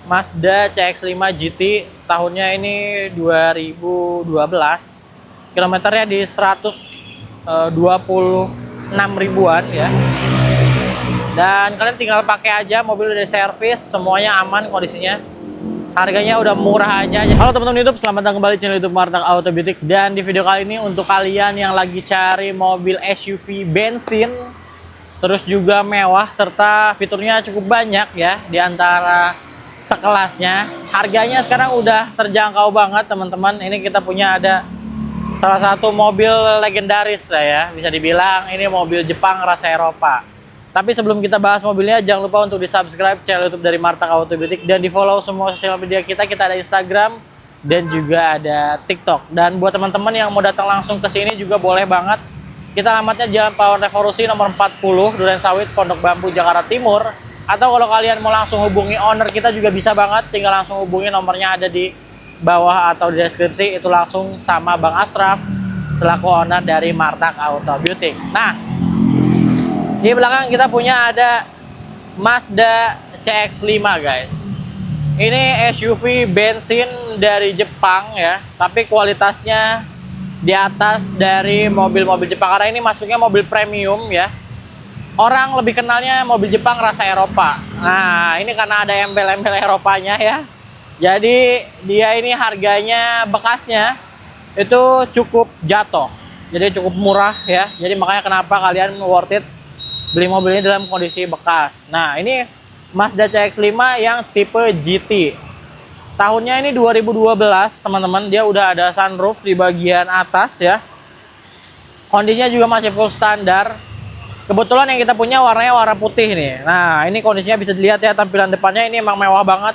Mazda CX-5 GT, tahunnya ini 2012. Kilometernya di 126 ribuan ya. Dan kalian tinggal pakai aja, mobil udah servis, semuanya aman kondisinya. Harganya udah murah aja. Halo teman-teman YouTube, selamat datang kembali di channel YouTube Martak Auto Beauty. Dan di video kali ini untuk kalian yang lagi cari mobil SUV bensin, terus juga mewah serta fiturnya cukup banyak ya, di antara sekelasnya. Harganya sekarang udah terjangkau banget teman-teman. Ini kita punya ada salah satu mobil legendaris lah ya, bisa dibilang ini mobil Jepang rasa Eropa. Tapi sebelum kita bahas mobilnya, jangan lupa untuk di subscribe channel YouTube dari Martak Auto Beauty dan di follow semua sosial media kita. Kita ada Instagram dan juga ada TikTok. Dan buat teman-teman yang mau datang langsung ke sini juga boleh banget. Kita alamatnya Jalan Pahlawan Revolusi nomor 40 Duren Sawit, Pondok Bambu, Jakarta Timur. Atau kalau kalian mau langsung hubungi owner kita juga bisa banget, tinggal langsung hubungi, nomornya ada di bawah atau di deskripsi. Itu langsung sama Bang Asraf selaku owner dari Martak Auto Beauty. Nah, di belakang kita punya ada Mazda CX-5 guys. Ini SUV bensin dari Jepang ya, tapi kualitasnya di atas dari mobil-mobil Jepang karena ini masuknya mobil premium ya. Orang lebih kenalnya mobil Jepang rasa Eropa. Nah, ini karena ada embel-embel Eropanya ya. Jadi dia ini harganya bekasnya itu cukup jatuh. Jadi cukup murah ya. Jadi makanya kenapa kalian worth it beli mobil ini dalam kondisi bekas. Nah, ini Mazda CX-5 yang tipe GT. Tahunnya ini 2012, teman-teman. Dia udah ada sunroof di bagian atas ya. Kondisinya juga masih full standar. Kebetulan yang kita punya warnanya warna putih nih. Nah, ini kondisinya bisa dilihat ya, tampilan depannya ini emang mewah banget.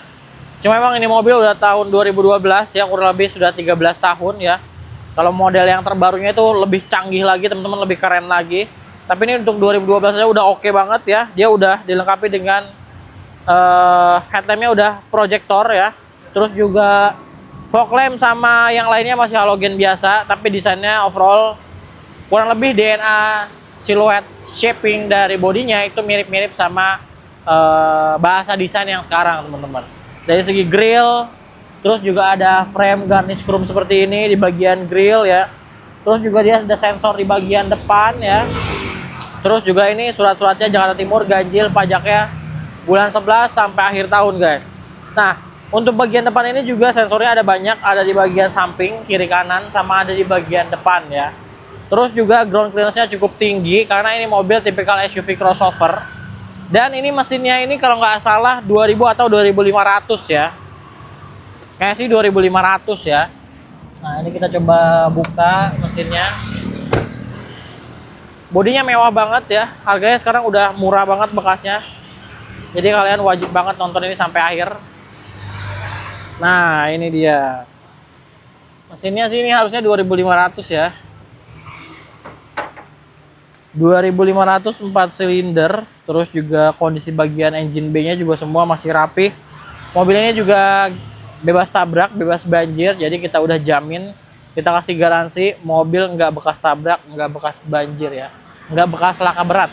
Cuma emang ini mobil udah tahun 2012 ya, kurang lebih sudah 13 tahun ya. Kalau model yang terbarunya itu lebih canggih lagi, teman-teman, lebih keren lagi. Tapi ini untuk 2012 aja udah oke banget ya. Dia udah dilengkapi dengan headlampnya udah proyektor ya. Terus juga fog lamp sama yang lainnya masih halogen biasa. Tapi desainnya overall kurang lebih DNA siluet shaping dari bodinya itu mirip-mirip sama bahasa desain yang sekarang teman-teman. Dari segi grill, terus juga ada frame garnish chrome seperti ini di bagian grill ya. Terus juga dia ada sensor di bagian depan ya. Terus juga ini surat-suratnya Jakarta Timur, ganjil pajaknya bulan 11 sampai akhir tahun guys. Nah, untuk bagian depan ini juga sensornya ada banyak, ada di bagian samping, kiri kanan, sama ada di bagian depan ya. Terus juga ground clearance-nya cukup tinggi karena ini mobil tipikal SUV crossover. Dan ini mesinnya ini kalau nggak salah 2000 atau 2500 ya. Kayaknya sih 2500 ya. Nah, ini kita coba buka mesinnya. Bodinya mewah banget ya. Harganya sekarang udah murah banget bekasnya. Jadi kalian wajib banget nonton ini sampai akhir. Nah, ini dia. Mesinnya sih ini harusnya 2500 ya. 2500 4 silinder, terus juga kondisi bagian engine bay-nya juga semua masih rapi. Mobil ini juga bebas tabrak, bebas banjir, jadi kita udah jamin, kita kasih garansi mobil nggak bekas tabrak, nggak bekas banjir ya, nggak bekas laka berat.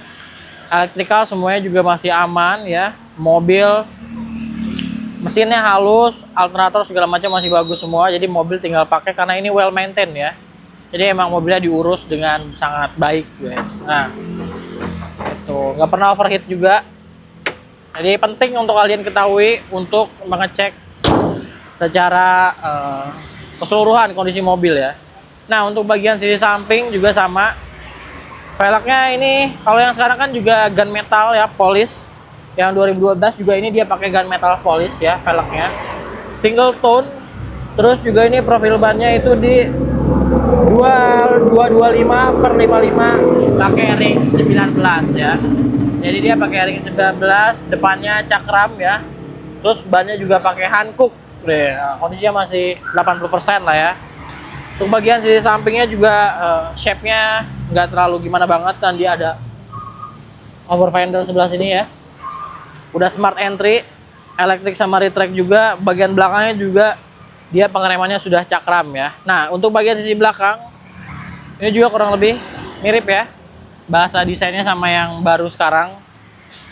Elektrikal semuanya juga masih aman ya. Mobil mesinnya halus, alternator segala macam masih bagus semua, jadi mobil tinggal pakai karena ini well maintained ya. Jadi emang mobilnya diurus dengan sangat baik guys. Nah, itu nggak pernah overheat juga. Jadi penting untuk kalian ketahui untuk mengecek secara keseluruhan kondisi mobil ya. Nah, untuk bagian sisi samping juga sama. Velgnya ini kalau yang sekarang kan juga gunmetal ya, polish. Yang 2012 juga ini dia pakai gunmetal polish ya velgnya. Single tone. Terus juga ini profil bannya itu di 225 per 55 pakai ring 19 ya. Jadi dia pakai ring 19, depannya cakram ya. Terus bannya juga pakai Hankook. Nah, kondisinya masih 80% lah ya. Untuk bagian sisi sampingnya juga shape-nya nggak terlalu gimana banget, dan dia ada over fender sebelah sini ya. Udah smart entry, elektrik sama retract juga. Bagian belakangnya juga dia pengeremannya sudah cakram ya. Nah, untuk bagian sisi belakang ini juga kurang lebih mirip ya. Bahasa desainnya sama yang baru sekarang.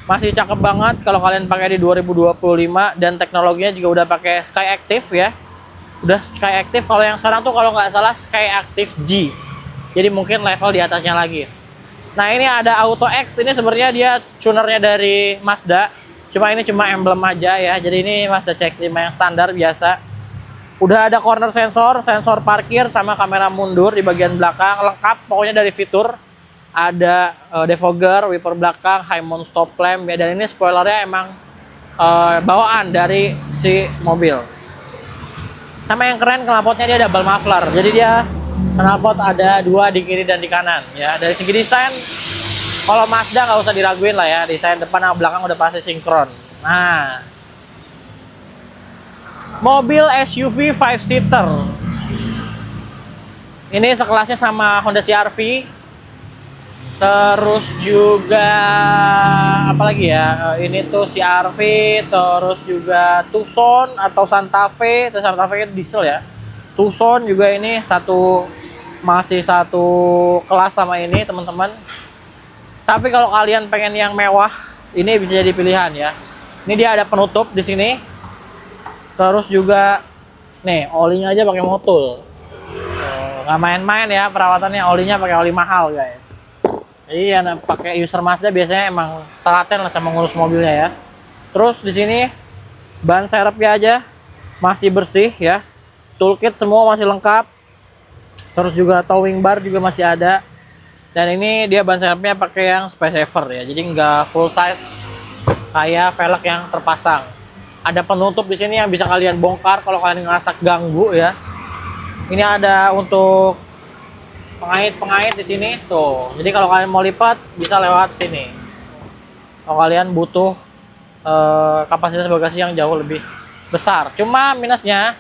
Masih cakep banget kalau kalian pakai di 2025, dan teknologinya juga udah pakai Sky Active ya. Udah Sky Active. Kalau yang sekarang tuh kalau nggak salah Sky Active G. Jadi mungkin level di atasnya lagi. Nah, ini ada Auto X. Ini sebenarnya dia tunernya dari Mazda. Cuma ini cuma emblem aja ya. Jadi ini Mazda CX-5 yang standar biasa. Udah ada corner sensor, sensor parkir, sama kamera mundur di bagian belakang. Lengkap pokoknya dari fitur. Ada defogger, wiper belakang, high mount stop lamp ya. Dan ini spoilernya emang bawaan dari si mobil. Sama yang keren, knalpotnya dia double muffler. Jadi dia knalpot ada dua di kiri dan di kanan ya. Dari segi desain, kalau Mazda nggak usah diraguin lah ya. Desain depan sama belakang udah pasti sinkron. Nah, mobil SUV 5-seater. Ini sekelasnya sama Honda CR-V. Terus juga apalagi ya? Ini tuh CR-V, terus juga Tucson atau Santa Fe. Terus Santa Fe itu diesel ya. Tucson juga ini masih satu kelas sama ini, teman-teman. Tapi kalau kalian pengen yang mewah, ini bisa jadi pilihan ya. Ini dia ada penutup di sini. Terus juga nih, olinya aja pakai motul. Nggak main-main ya perawatannya, olinya pakai oli mahal, guys. Iya, pakai user Mazda biasanya emang telaten lah sama ngurus mobilnya ya. Terus di sini ban serepnya aja masih bersih ya. Toolkit semua masih lengkap. Terus juga towing bar juga masih ada. Dan ini dia ban serepnya pakai yang space saver ya. Jadi nggak full size kayak velg yang terpasang. Ada penutup di sini yang bisa kalian bongkar kalau kalian ngerasa ganggu ya. Ini ada untuk pengait di sini tuh. Jadi kalau kalian mau lipat bisa lewat sini. Kalau kalian butuh kapasitas bagasi yang jauh lebih besar. Cuma minusnya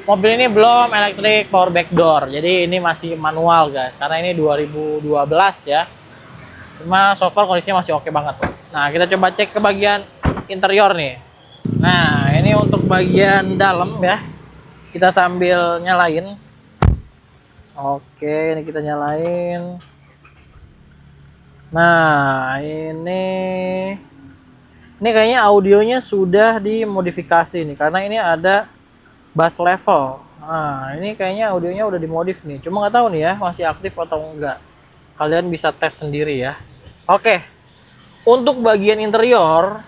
mobil ini belum electric power back door. Jadi ini masih manual, guys. Karena ini 2012 ya. Cuma so far kondisinya masih oke banget. Nah, kita coba cek ke bagian interior nih. Nah, ini untuk bagian dalam ya. Kita sambil nyalain. Oke, ini kita nyalain. Nah, ini kayaknya audionya sudah dimodifikasi nih, karena ini ada bass level. Nah, ini kayaknya audionya udah dimodif nih. Cuma nggak tahu nih ya, masih aktif atau enggak. Kalian bisa tes sendiri ya. Oke, untuk bagian interior,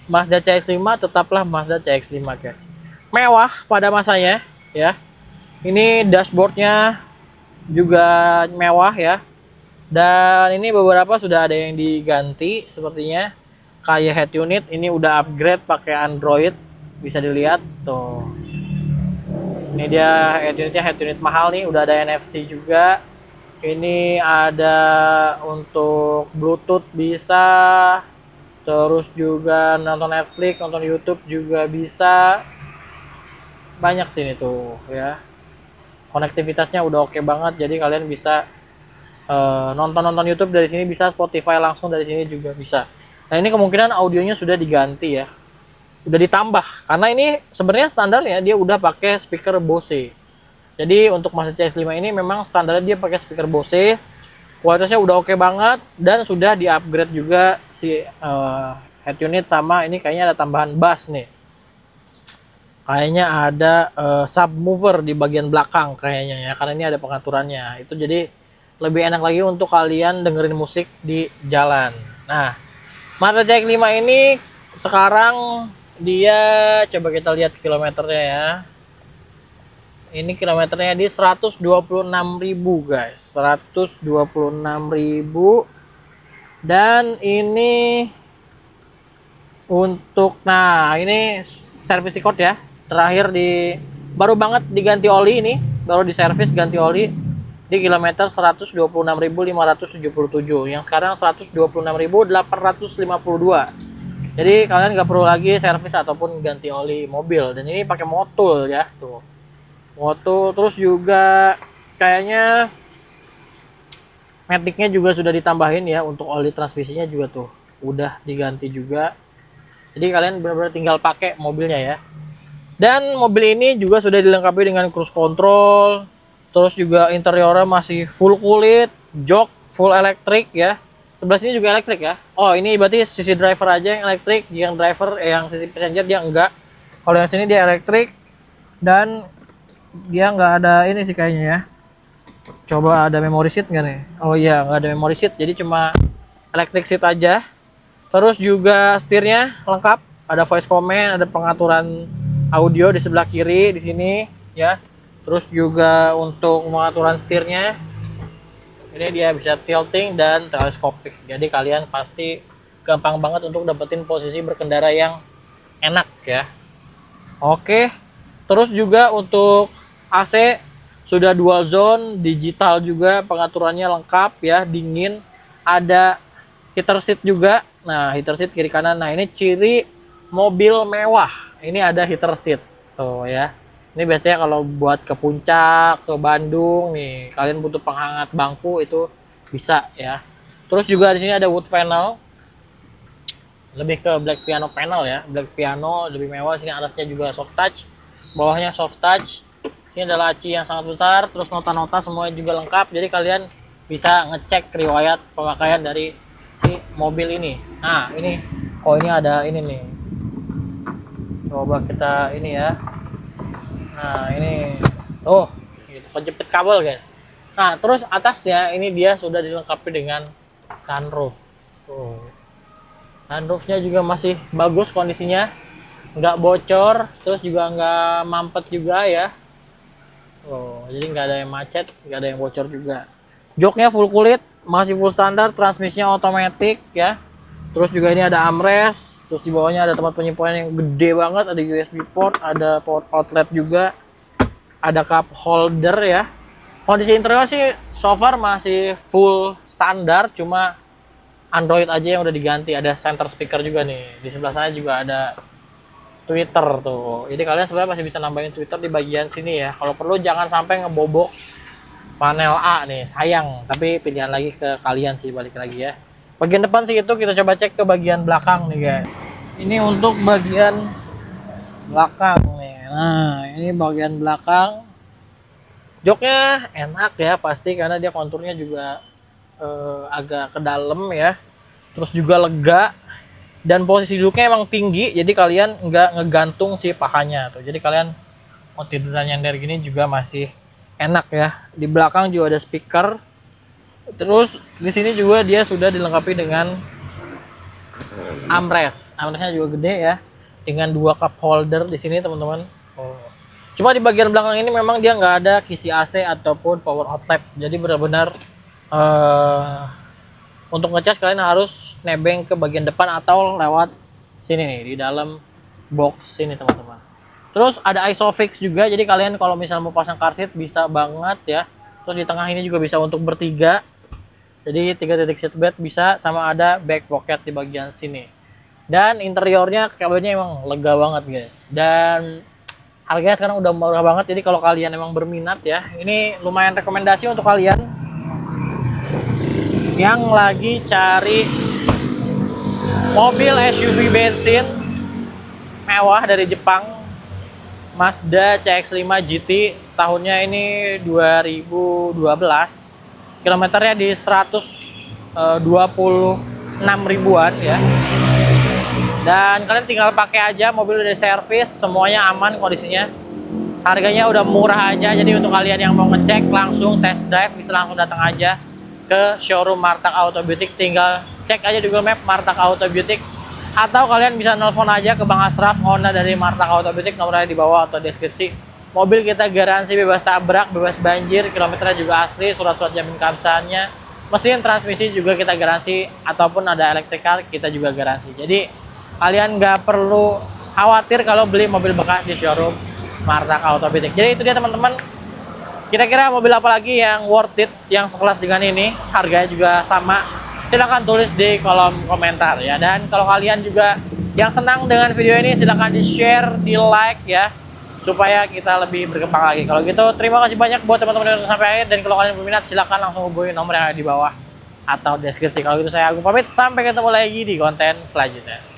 Mazda CX-5 tetaplah Mazda CX-5, guys. Mewah pada masanya ya. Ini dashboardnya juga mewah ya, dan ini beberapa sudah ada yang diganti sepertinya, kayak head unit ini udah upgrade pakai Android, bisa dilihat tuh. Ini dia head unit mahal nih, udah ada NFC juga. Ini ada untuk Bluetooth bisa, terus juga nonton Netflix, nonton YouTube juga bisa, banyak sini tuh ya. Konektivitasnya udah oke banget, jadi kalian bisa nonton YouTube dari sini, bisa Spotify langsung dari sini juga bisa. Nah, ini kemungkinan audionya sudah diganti ya, udah ditambah, karena ini sebenarnya standarnya dia udah pakai speaker Bose. Jadi untuk Mazda CX-5 ini memang standarnya dia pakai speaker Bose, kualitasnya udah oke banget, dan sudah di-upgrade juga si head unit, sama ini kayaknya ada tambahan bass nih. Kayaknya ada subwoofer di bagian belakang kayaknya ya, karena ini ada pengaturannya. Itu jadi lebih enak lagi untuk kalian dengerin musik di jalan. Nah, Mazda CX-5 ini sekarang dia, coba kita lihat kilometernya ya. Ini kilometernya di 126.000, guys. 126.000. Dan ini untuk, nah ini service record ya. Terakhir baru banget diganti oli, ini baru di servis ganti oli di kilometer 126.577, yang sekarang 126.852. Jadi kalian nggak perlu lagi servis ataupun ganti oli mobil. Dan ini pakai motul ya tuh, motul. Terus juga kayaknya maticnya juga sudah ditambahin ya, untuk oli transmisinya juga tuh udah diganti juga. Jadi kalian benar-benar tinggal pakai mobilnya ya. Dan mobil ini juga sudah dilengkapi dengan cruise control. Terus juga interiornya masih full kulit, jok full elektrik ya. Sebelah sini juga elektrik ya. Oh, ini berarti sisi driver aja yang elektrik, yang driver yang sisi passenger dia enggak. Kalau yang sini dia elektrik dan dia nggak ada ini sih kayaknya ya. Coba ada memory seat nggak nih? Oh iya, nggak ada memory seat, jadi cuma electric seat aja. Terus juga setirnya lengkap, ada voice command, ada pengaturan audio di sebelah kiri di sini ya. Terus juga untuk pengaturan setirnya ini dia bisa tilting dan teleskopik. Jadi kalian pasti gampang banget untuk dapetin posisi berkendara yang enak ya. Oke. Terus juga untuk AC sudah dual zone, digital juga, pengaturannya lengkap ya, dingin. Ada heater seat juga. Nah, heater seat kiri kanan. Nah, ini ciri mobil mewah. Ini ada heater seat. Tuh ya. Ini biasanya kalau buat ke puncak, ke Bandung nih, kalian butuh penghangat bangku itu bisa ya. Terus juga di sini ada wood panel. Lebih ke black piano panel ya. Black piano lebih mewah. Sini atasnya juga soft touch. Bawahnya soft touch. Ini ada laci yang sangat besar, terus nota-nota semuanya juga lengkap. Jadi kalian bisa ngecek riwayat pemakaian dari si mobil ini. Nah, ini oh ini ada ini nih. Coba kita ini ya. Nah, ini gitu, kejepit kabel, guys. Nah, terus atasnya ini dia sudah dilengkapi dengan sunroof. Tuh. Sunroofnya juga masih bagus kondisinya. Nggak bocor, terus juga nggak mampet juga ya. Oh, jadi nggak ada yang macet, nggak ada yang bocor juga. Joknya full kulit, masih full standar, transmisinya otomatis ya. Terus juga ini ada armrest, terus di bawahnya ada tempat penyimpanan yang gede banget, ada USB port, ada port outlet juga, ada cup holder ya. Kondisi interior sih so far masih full standar, cuma Android aja yang udah diganti. Ada center speaker juga nih. Di sebelah sana juga ada Twitter tuh. Jadi kalian sebenarnya masih bisa nambahin Twitter di bagian sini ya. Kalau perlu jangan sampai ngebobok panel A nih, sayang. Tapi pilihan lagi ke kalian sih, balik lagi ya. Bagian depan sih itu, kita coba cek ke bagian belakang nih guys. Ini untuk bagian belakang nih. Nah, ini bagian belakang. Joknya enak ya pasti karena dia konturnya juga agak ke dalam ya. Terus juga lega. Dan posisi duduknya emang tinggi, jadi kalian nggak ngegantung si pahanya tuh. Jadi kalian mau tiduran nyender gini juga masih enak ya. Di belakang juga ada speaker. Terus di sini juga dia sudah dilengkapi dengan armrest. Armrestnya juga gede ya, dengan 2 cup holder di sini teman-teman. Oh. Cuma di bagian belakang ini memang dia nggak ada kisi AC ataupun power outlet. Jadi benar-benar untuk ngecas kalian harus nebeng ke bagian depan atau lewat sini nih di dalam box sini teman-teman. Terus ada ISOFIX juga, jadi kalian kalau misalnya mau pasang car seat bisa banget ya. Terus di tengah ini juga bisa untuk bertiga. Jadi 3 titik seatbelt bisa, sama ada back pocket di bagian sini. Dan interiornya kabelnya emang lega banget guys. Dan harganya sekarang udah murah banget. Jadi kalau kalian emang berminat ya, ini lumayan rekomendasi untuk kalian yang lagi cari mobil SUV bensin mewah dari Jepang. Mazda CX-5 GT, tahunnya ini 2012, kilometernya di 126 ribuan ya. Dan kalian tinggal pakai aja, mobil udah servis, semuanya aman kondisinya. Harganya udah murah aja, jadi untuk kalian yang mau ngecek langsung test drive bisa langsung datang aja ke showroom Martak Auto Butik. Tinggal cek aja di Google Map Martak Auto Butik, atau kalian bisa nelfon aja ke Bang Asraf, owner dari Martak Auto Butik, nomornya di bawah atau deskripsi. Mobil kita garansi bebas tabrak, bebas banjir, kilometernya juga asli, surat-surat jamin keabsahannya. Mesin transmisi juga kita garansi, ataupun ada elektrikal kita juga garansi. Jadi kalian nggak perlu khawatir kalau beli mobil bekas di showroom Martak Auto Butik. Jadi itu dia teman-teman. Kira-kira mobil apa lagi yang worth it, yang sekelas dengan ini, harganya juga sama, silahkan tulis di kolom komentar ya. Dan kalau kalian juga yang senang dengan video ini, silahkan di share, di like ya, supaya kita lebih berkembang lagi. Kalau gitu terima kasih banyak buat teman-teman yang sampai akhir. Dan kalau kalian berminat, silahkan langsung hubungi nomor yang ada di bawah atau deskripsi. Kalau gitu saya Agung pamit, sampai ketemu lagi di konten selanjutnya.